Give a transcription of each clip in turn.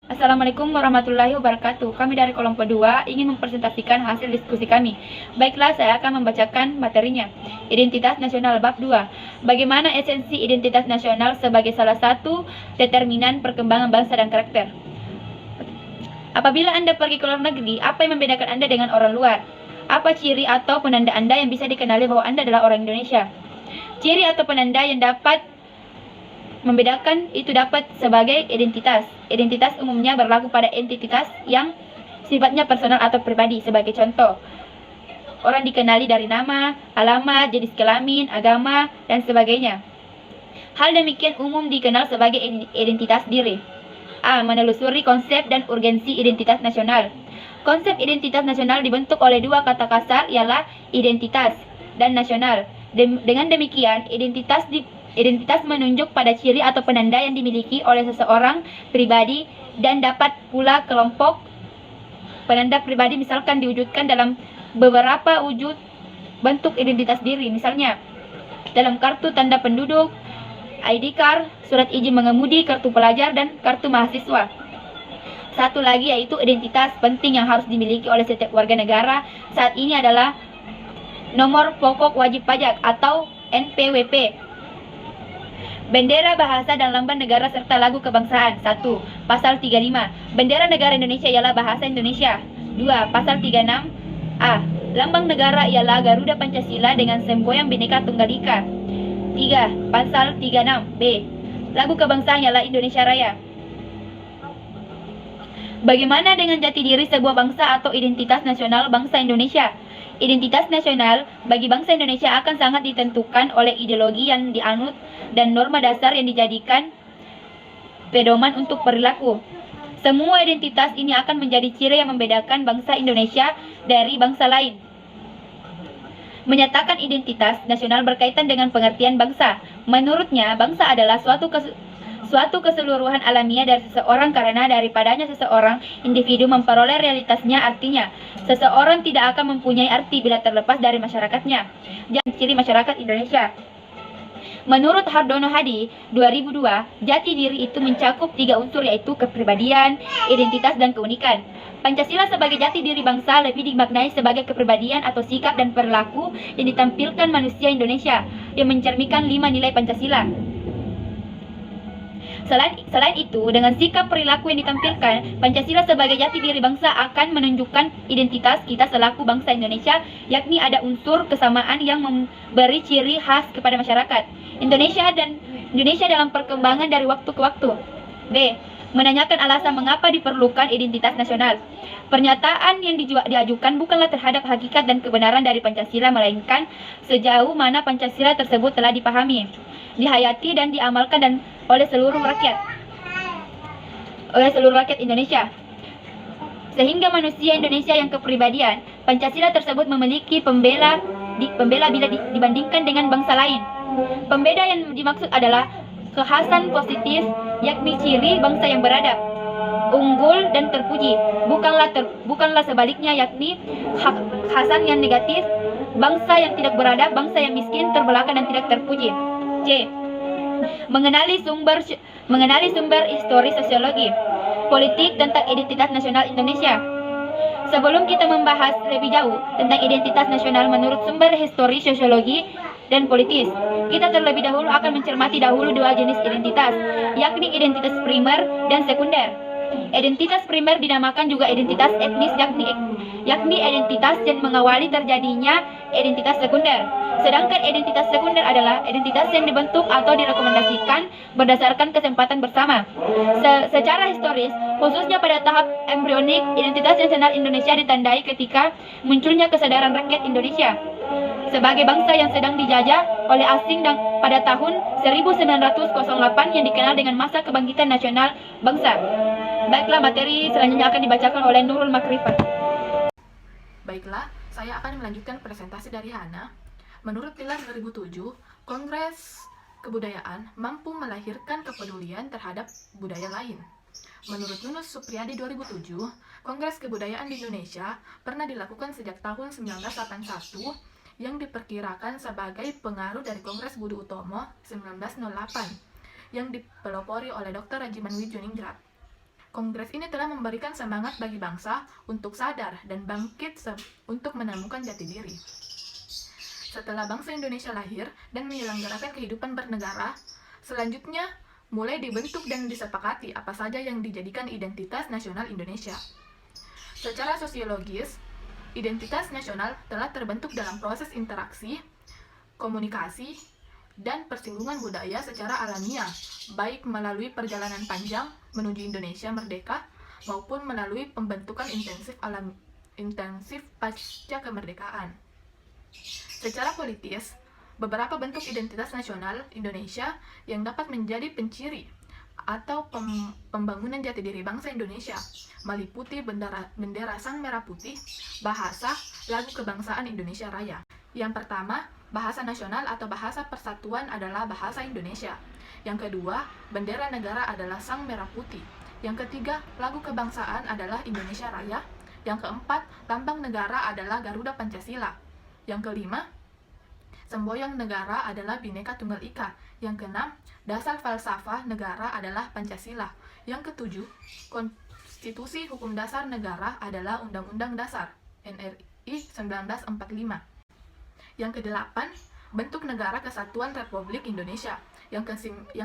Assalamualaikum warahmatullahi wabarakatuh. Kami dari kelompok 2 ingin mempresentasikan hasil diskusi kami. Baiklah, saya akan membacakan materinya. Identitas nasional bab 2. Bagaimana esensi identitas nasional sebagai salah satu determinan perkembangan bangsa dan karakter. Apabila Anda pergi ke luar negeri, apa yang membedakan Anda dengan orang luar? Apa ciri atau penanda Anda yang bisa dikenali bahwa Anda adalah orang Indonesia? Ciri atau penanda yang dapat membedakan itu dapat sebagai identitas. Identitas umumnya berlaku pada entitas yang sifatnya personal atau pribadi. Sebagai contoh, orang dikenali dari nama, alamat, jenis kelamin, agama, dan sebagainya. Hal demikian umum dikenal sebagai identitas diri. A. Menelusuri konsep dan urgensi identitas nasional. Konsep identitas nasional dibentuk oleh dua kata kasar, ialah identitas dan nasional. Dengan demikian, identitas menunjuk pada ciri atau penanda yang dimiliki oleh seseorang pribadi dan dapat pula kelompok penanda pribadi misalkan diwujudkan dalam beberapa wujud bentuk identitas diri, misalnya dalam kartu tanda penduduk, ID card, surat izin mengemudi, kartu pelajar, dan kartu mahasiswa. Satu lagi yaitu identitas penting yang harus dimiliki oleh setiap warga negara saat ini adalah nomor pokok wajib pajak atau NPWP. Bendera, bahasa, dan lambang negara serta lagu kebangsaan. 1. Pasal 35. Bendera negara Indonesia ialah bahasa Indonesia. 2. Pasal 36A. Lambang negara ialah Garuda Pancasila dengan semboyan Bhinneka Tunggal Ika. 3. Pasal 36B. Lagu kebangsaan ialah Indonesia Raya. Bagaimana dengan jati diri sebuah bangsa atau identitas nasional bangsa Indonesia? Identitas nasional bagi bangsa Indonesia akan sangat ditentukan oleh ideologi yang dianut dan norma dasar yang dijadikan pedoman untuk perilaku. Semua identitas ini akan menjadi ciri yang membedakan bangsa Indonesia dari bangsa lain. Menyatakan identitas nasional berkaitan dengan pengertian bangsa. Menurutnya, bangsa adalah suatu keseluruhan alamiah dari seseorang karena daripadanya seseorang individu memperoleh realitasnya. Artinya, seseorang tidak akan mempunyai arti bila terlepas dari masyarakatnya. Jadi, ciri masyarakat Indonesia. Menurut Hardono Hadi, 2002, jati diri itu mencakup 3 unsur yaitu kepribadian, identitas, dan keunikan. Pancasila sebagai jati diri bangsa lebih dimaknai sebagai kepribadian atau sikap dan perilaku yang ditampilkan manusia Indonesia yang mencerminkan 5 nilai Pancasila. Selain itu, dengan sikap perilaku yang ditampilkan, Pancasila sebagai jati diri bangsa akan menunjukkan identitas kita selaku bangsa Indonesia, yakni ada unsur kesamaan yang memberi ciri khas kepada masyarakat Indonesia dalam perkembangan dari waktu ke waktu. B. Menanyakan alasan mengapa diperlukan identitas nasional. Pernyataan yang diajukan bukanlah terhadap hakikat dan kebenaran dari Pancasila, melainkan sejauh mana Pancasila tersebut telah dipahami, dihayati, dan diamalkan oleh seluruh rakyat Indonesia, sehingga manusia Indonesia yang kepribadian Pancasila tersebut memiliki pembela bila dibandingkan dengan bangsa lain. Pembeda yang dimaksud adalah kekhasan positif, yakni ciri bangsa yang beradab, unggul, dan terpuji, bukanlah sebaliknya, yakni kekhasan yang negatif, bangsa yang tidak beradab, bangsa yang miskin, terbelakang, dan tidak terpuji. C. Mengenali sumber histori sosiologi politik tentang identitas nasional Indonesia. Sebelum kita membahas lebih jauh tentang identitas nasional menurut sumber histori sosiologi dan politis, kita terlebih dahulu akan mencermati dahulu dua jenis identitas, yakni identitas primer dan sekunder. Identitas primer dinamakan juga identitas etnis, yakni identitas yang mengawali terjadinya identitas sekunder. Sedangkan identitas sekunder adalah identitas yang dibentuk atau direkomendasikan berdasarkan kesempatan bersama. Secara historis, khususnya pada tahap embrionik, identitas nasional Indonesia ditandai ketika munculnya kesadaran rakyat Indonesia sebagai bangsa yang sedang dijajah oleh asing dan pada tahun 1908 yang dikenal dengan masa kebangkitan nasional bangsa. Baiklah, materi selanjutnya akan dibacakan oleh Nurul Makrifah. Baiklah, saya akan melanjutkan presentasi dari Hana. Menurut Pilar 2007, Kongres Kebudayaan mampu melahirkan kepedulian terhadap budaya lain. Menurut Yunus Supriyadi 2007, Kongres Kebudayaan di Indonesia pernah dilakukan sejak tahun 1981 yang diperkirakan sebagai pengaruh dari Kongres Budi Utomo 1908 yang dipelopori oleh Dr. Rajiman Wijuningrat. Kongres ini telah memberikan semangat bagi bangsa untuk sadar dan bangkit untuk menemukan jati diri. Setelah bangsa Indonesia lahir dan menyelenggarakan kehidupan bernegara, selanjutnya mulai dibentuk dan disepakati apa saja yang dijadikan identitas nasional Indonesia. Secara sosiologis, identitas nasional telah terbentuk dalam proses interaksi, komunikasi, dan persinggungan budaya secara alamiah, baik melalui perjalanan panjang menuju Indonesia merdeka maupun melalui pembentukan intensif pasca kemerdekaan. Secara politis, beberapa bentuk identitas nasional Indonesia yang dapat menjadi penciri atau pembangunan jati diri bangsa Indonesia meliputi bendera Sang Merah Putih, bahasa, lagu kebangsaan Indonesia Raya. Yang pertama, bahasa nasional atau bahasa persatuan adalah bahasa Indonesia. Yang kedua, bendera negara adalah Sang Merah Putih. Yang ketiga, lagu kebangsaan adalah Indonesia Raya. Yang keempat, lambang negara adalah Garuda Pancasila. Yang kelima, semboyan negara adalah Bhinneka Tunggal Ika. Yang keenam, dasar falsafah negara adalah Pancasila. Yang ketujuh, konstitusi hukum dasar negara adalah Undang-Undang Dasar NRI 1945. Yang kedelapan, bentuk negara kesatuan Republik Indonesia. Yang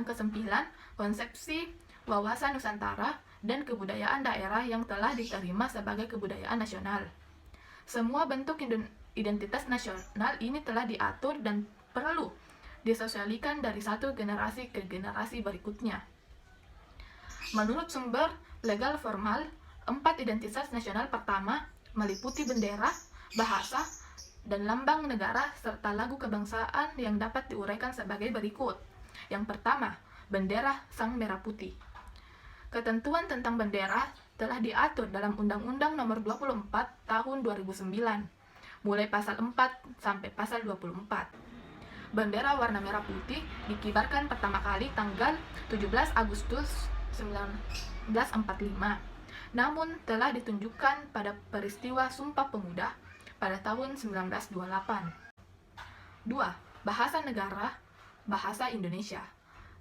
kesembilan, konsepsi wawasan Nusantara dan kebudayaan daerah yang telah diterima sebagai kebudayaan nasional. Semua bentuk identitas nasional ini telah diatur dan perlu disosialkan dari satu generasi ke generasi berikutnya. Menurut sumber legal formal, 4 identitas nasional pertama meliputi bendera, bahasa, dan lambang negara serta lagu kebangsaan yang dapat diuraikan sebagai berikut. Yang pertama, bendera Sang Merah Putih. Ketentuan tentang bendera telah diatur dalam Undang-Undang Nomor 24 Tahun 2009, mulai pasal 4 sampai pasal 24. Bendera warna merah putih dikibarkan pertama kali tanggal 17 Agustus 1945, namun telah ditunjukkan pada peristiwa Sumpah Pemuda pada tahun 1928. 2. Bahasa negara, bahasa Indonesia.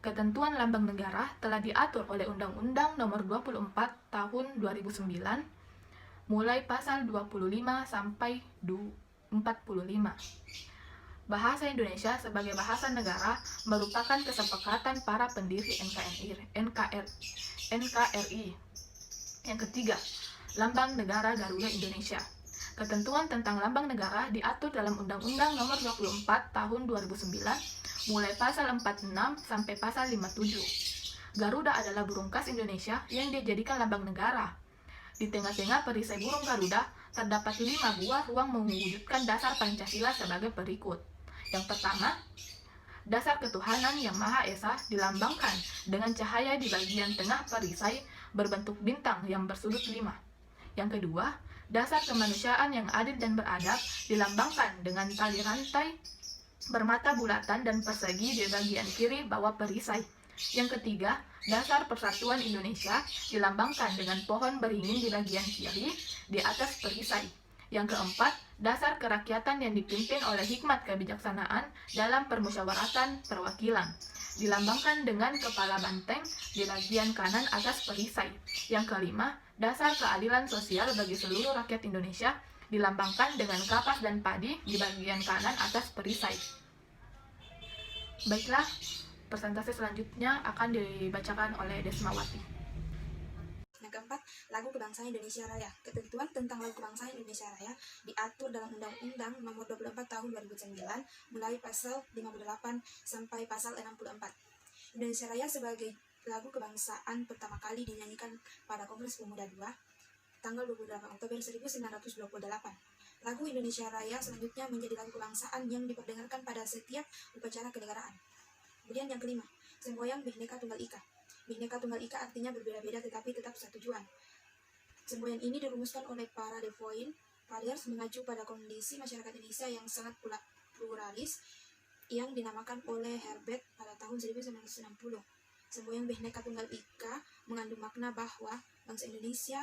Ketentuan lambang negara telah diatur oleh Undang-Undang Nomor 24 Tahun 2009, mulai pasal 25 sampai 45. Bahasa Indonesia sebagai bahasa negara merupakan kesepakatan para pendiri NKRI. Yang ketiga, lambang negara Garuda Indonesia. Ketentuan tentang lambang negara diatur dalam Undang-Undang Nomor 24 Tahun 2009, mulai pasal 46 sampai pasal 57. Garuda adalah burung khas Indonesia yang dijadikan lambang negara. Di tengah-tengah perisai burung Garuda terdapat 5 buah ruang mewujudkan dasar Pancasila sebagai berikut. Yang pertama, dasar ketuhanan yang Maha Esa dilambangkan dengan cahaya di bagian tengah perisai berbentuk bintang yang bersudut 5. Yang kedua, dasar kemanusiaan yang adil dan beradab dilambangkan dengan tali rantai bermata bulatan dan persegi di bagian kiri bawah perisai. Yang ketiga, dasar persatuan Indonesia dilambangkan dengan pohon beringin di bagian kiri di atas perisai. Yang keempat, dasar kerakyatan yang dipimpin oleh hikmat kebijaksanaan dalam permusyawaratan perwakilan dilambangkan dengan kepala banteng di bagian kanan atas perisai. Yang kelima, dasar keadilan sosial bagi seluruh rakyat Indonesia dilambangkan dengan kapas dan padi di bagian kanan atas perisai. Baiklah, presentasi selanjutnya akan dibacakan oleh Desmawati. Yang keempat, lagu kebangsaan Indonesia Raya. Ketentuan tentang lagu kebangsaan Indonesia Raya diatur dalam Undang-Undang Nomor 24 Tahun 2009, mulai pasal 58 sampai pasal 64. Indonesia Raya sebagai lagu kebangsaan pertama kali dinyanyikan pada Kongres Pemuda II, tanggal 28 Oktober 1928. Lagu Indonesia Raya selanjutnya menjadi lagu kebangsaan yang diperdengarkan pada setiap upacara kenegaraan. Kemudian yang kelima, semboyan Bhinneka Tunggal Ika. Bhinneka Tunggal Ika artinya berbeda-beda tetapi tetap satu tujuan. Semboyan ini dirumuskan oleh para Devoin Fathers mengacu pada kondisi masyarakat Indonesia yang sangat pluralis yang dinamakan oleh Herbert pada tahun 1960. Semboyan Bhinneka Tunggal Ika mengandung makna bahwa bangsa Indonesia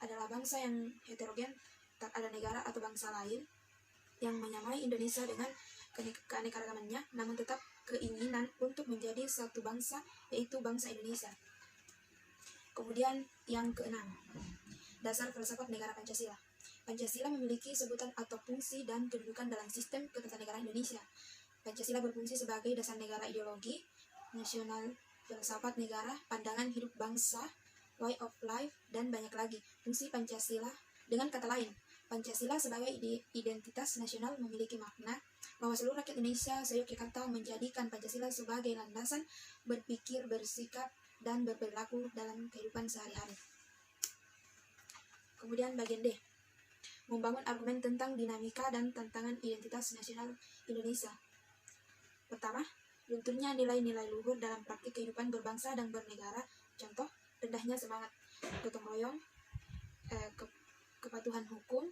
adalah bangsa yang heterogen, tak ada negara atau bangsa lain yang menyamai Indonesia dengan keanekaragamannya, namun tetap keinginan untuk menjadi satu bangsa, yaitu bangsa Indonesia. Kemudian yang keenam, dasar filsafat negara Pancasila. Pancasila memiliki sebutan atau fungsi dan kedudukan dalam sistem ketatanegaraan Indonesia. Pancasila berfungsi sebagai dasar negara, ideologi nasional, filsafat negara, pandangan hidup bangsa, way of life, dan banyak lagi. Fungsi Pancasila, dengan kata lain, Pancasila sebagai identitas nasional memiliki makna bahwa seluruh rakyat Indonesia se-Yogyakarta menjadikan Pancasila sebagai landasan berpikir, bersikap, dan berperilaku dalam kehidupan sehari-hari. Kemudian bagian D, membangun argumen tentang dinamika dan tantangan identitas nasional Indonesia. Pertama, lunturnya nilai-nilai luhur dalam praktik kehidupan berbangsa dan bernegara. Contoh, rendahnya semangat gotong royong, kepatuhan hukum,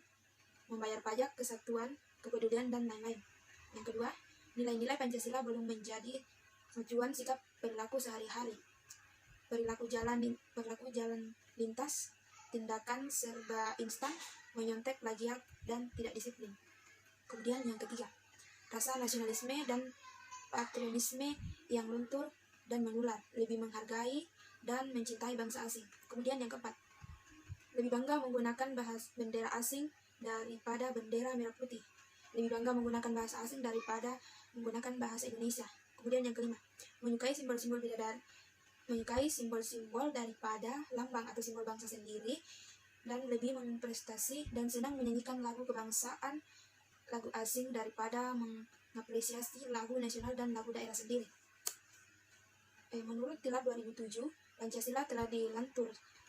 membayar pajak, kesatuan, kepedulian, dan lain-lain. Yang kedua, nilai-nilai Pancasila belum menjadi tujuan sikap perilaku sehari-hari. Perilaku jalan lintas, tindakan serba instan, menyontek, plagiat, dan tidak disiplin. Kemudian yang ketiga, rasa nasionalisme dan patriotisme yang luntur dan menular, lebih menghargai dan mencintai bangsa asing. Kemudian yang keempat, lebih bangga menggunakan bendera asing daripada bendera merah putih. Lebih bangga menggunakan bahasa asing daripada menggunakan bahasa Indonesia. Kemudian yang kelima, menyukai simbol-simbol daripada lambang atau simbol bangsa sendiri, dan lebih memprestasi dan senang menyanyikan lagu kebangsaan, lagu asing daripada mengapresiasi lagu nasional dan lagu daerah sendiri. Menurut Tilap 2007, Pancasila telah dilantur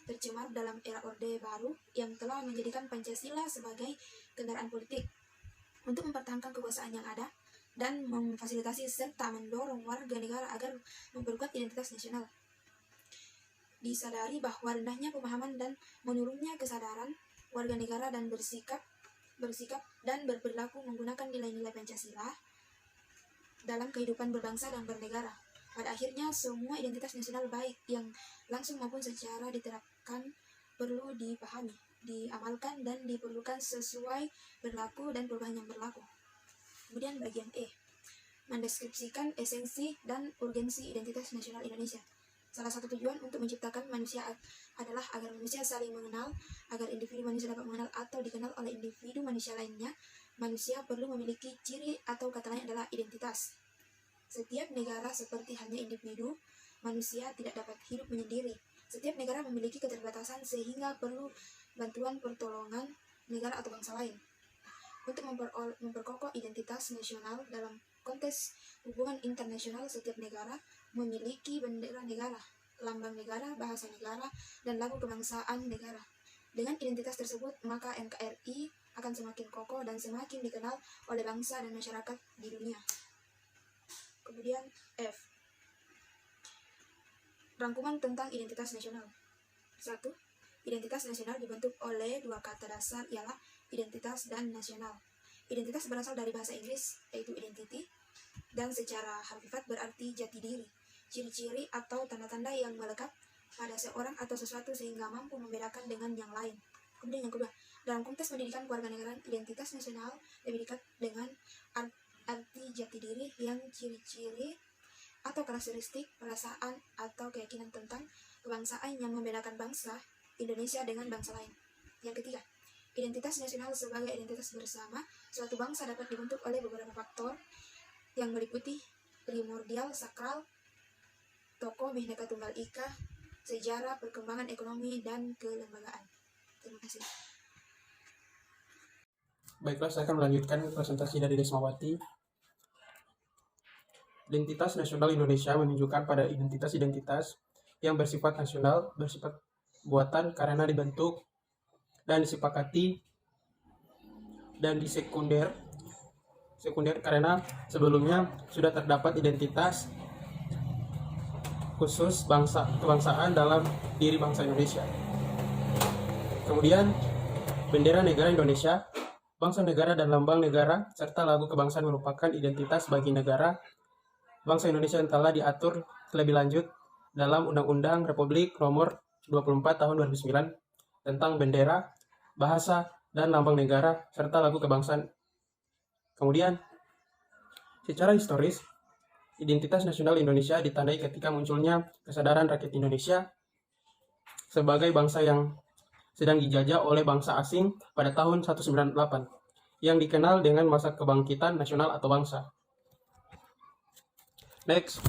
tercemar dalam era Orde Baru yang telah menjadikan Pancasila sebagai kendaraan politik untuk mempertahankan kekuasaan yang ada dan memfasilitasi serta mendorong warga negara agar memperkuat identitas nasional. Disadari bahwa rendahnya pemahaman dan menurunnya kesadaran warga negara dan bersikap dan berperilaku menggunakan nilai-nilai Pancasila dalam kehidupan berbangsa dan bernegara. Pada akhirnya, semua identitas nasional baik yang langsung maupun secara diterapkan perlu dipahami, diamalkan, dan diperlukan sesuai berlaku dan perubahan yang berlaku. Kemudian bagian E, mendeskripsikan esensi dan urgensi identitas nasional Indonesia. Salah satu tujuan untuk menciptakan manusia adalah agar manusia saling mengenal, agar individu manusia dapat mengenal atau dikenal oleh individu manusia lainnya. Manusia perlu memiliki ciri atau kata lain adalah identitas. Setiap negara seperti halnya individu, manusia tidak dapat hidup menyendiri. Setiap negara memiliki keterbatasan sehingga perlu bantuan pertolongan negara atau bangsa lain. Untuk memperkokoh identitas nasional dalam konteks hubungan internasional, setiap negara memiliki bendera negara, lambang negara, bahasa negara, dan lagu kebangsaan negara. Dengan identitas tersebut, maka NKRI akan semakin kokoh dan semakin dikenal oleh bangsa dan masyarakat di dunia. Kemudian F, rangkuman tentang identitas nasional. 1. Identitas nasional dibentuk oleh dua kata dasar, ialah identitas dan nasional. Identitas berasal dari bahasa Inggris, yaitu identity, dan secara harfiat berarti jati diri, ciri-ciri atau tanda-tanda yang melekat pada seorang atau sesuatu sehingga mampu membedakan dengan yang lain. Kemudian yang kedua, dalam konteks pendidikan kewarganegaraan, identitas nasional lebih dekat dengan arti jati diri yang ciri-ciri atau karakteristik, perasaan, atau keyakinan tentang kebangsaan yang membedakan bangsa Indonesia dengan bangsa lain. Yang ketiga, identitas nasional sebagai identitas bersama suatu bangsa dapat dibentuk oleh beberapa faktor yang meliputi primordial, sakral, tokoh Bhinneka Tunggal Ika, sejarah, perkembangan ekonomi, dan kelembagaan. Terima kasih. Baiklah, saya akan melanjutkan presentasi dari Desmawati. Identitas nasional Indonesia menunjukkan pada identitas-identitas yang bersifat nasional, bersifat buatan karena dibentuk dan disepakati, dan di sekunder karena sebelumnya sudah terdapat identitas khusus kebangsaan dalam diri bangsa Indonesia. Kemudian bendera negara Indonesia, bangsa negara dan lambang negara, serta lagu kebangsaan merupakan identitas bagi negara bangsa Indonesia yang telah diatur lebih lanjut dalam Undang-Undang Republik Nomor 24 Tahun 2009 tentang bendera, bahasa, dan lambang negara, serta lagu kebangsaan. Kemudian, secara historis, identitas nasional Indonesia ditandai ketika munculnya kesadaran rakyat Indonesia sebagai bangsa yang sedang dijajah oleh bangsa asing pada tahun 198, yang dikenal dengan masa kebangkitan nasional atau bangsa. Next,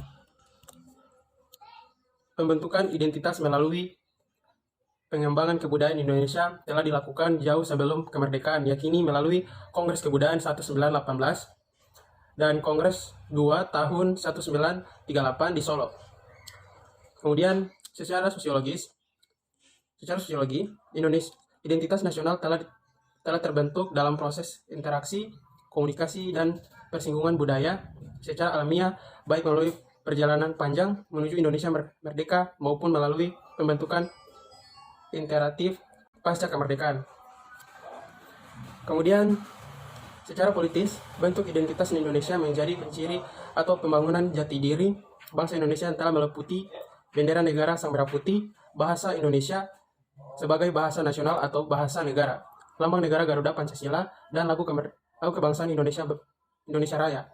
pembentukan identitas melalui pengembangan kebudayaan Indonesia telah dilakukan jauh sebelum kemerdekaan, yakni melalui Kongres Kebudayaan 1918 dan Kongres 2 tahun 1938 di Solo. Kemudian, secara sosiologi, identitas nasional telah terbentuk dalam proses interaksi, komunikasi, dan persinggungan budaya secara alamiah, baik melalui perjalanan panjang menuju Indonesia merdeka maupun melalui pembentukan iteratif pasca kemerdekaan. Kemudian, secara politis, bentuk identitas Indonesia menjadi penciri atau pembangunan jati diri bangsa Indonesia yang telah meliputi bendera negara sang merah putih, bahasa Indonesia sebagai bahasa nasional atau bahasa negara, lambang negara Garuda Pancasila, dan lagu kebangsaan Indonesia Raya.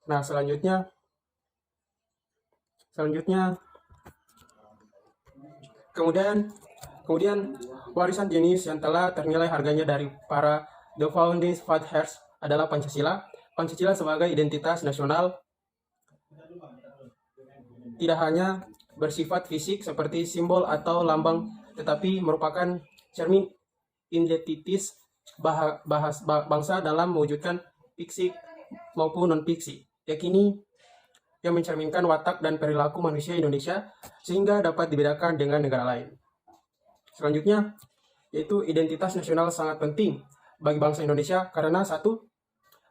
Nah, selanjutnya kemudian warisan jenis yang telah ternilai harganya dari para The Founding Fathers adalah Pancasila. Pancasila sebagai identitas nasional tidak hanya bersifat fisik seperti simbol atau lambang, tetapi merupakan cermin identitas bangsa dalam mewujudkan fiksi maupun non-fiksi, yakni yang mencerminkan watak dan perilaku manusia Indonesia sehingga dapat dibedakan dengan negara lain. Selanjutnya, yaitu identitas nasional sangat penting bagi bangsa Indonesia karena satu,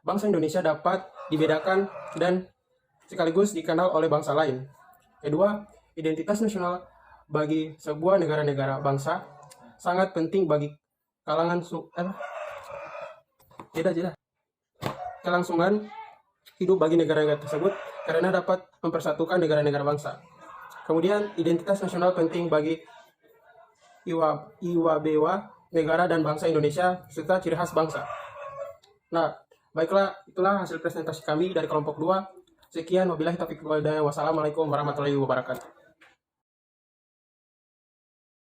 bangsa Indonesia dapat dibedakan dan sekaligus dikenal oleh bangsa lain. Kedua, identitas nasional bagi sebuah negara bangsa sangat penting bagi kelangsungan hidup bagi negara-negara tersebut karena dapat mempersatukan negara-negara bangsa. Kemudian, identitas nasional penting bagi iwa-bewa negara dan bangsa Indonesia serta ciri khas bangsa. Nah, baiklah, itulah hasil presentasi kami dari kelompok 2. Sekian, wabillahi taufiq wal hidayah. Wassalamualaikum warahmatullahi wabarakatuh.